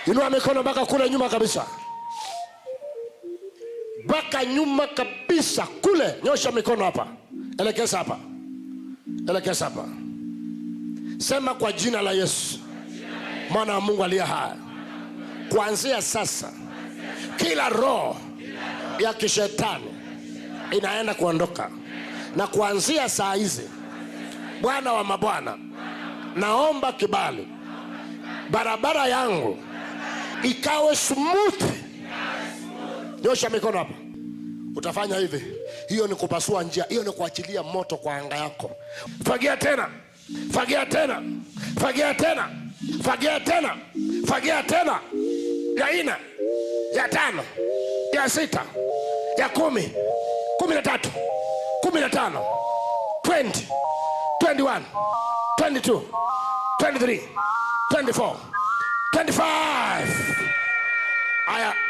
Inua mikono mpaka kule nyuma kabisa, mpaka nyuma kabisa kule. Nyosha mikono hapa, elekeza hapa, elekeza hapa. Sema kwa jina la Yesu, Mwana wa Mungu aliye hai, kuanzia sasa kila roho ya kishetani inaenda kuondoka, na kuanzia saa hizi Bwana wa mabwana, naomba kibali, barabara yangu ikawe smooth. Nyosha mikono hapa. Utafanya hivi, hiyo ni kupasua njia, hiyo ni kuachilia moto kwa anga yako. Fagia tena, fagia tena, fagia tena, fagia tena, fagia tena. Ya 4, ya 5, ya 6, ya 10, 13, 15, 20, 21, 22, 23, 24, 25. Aya.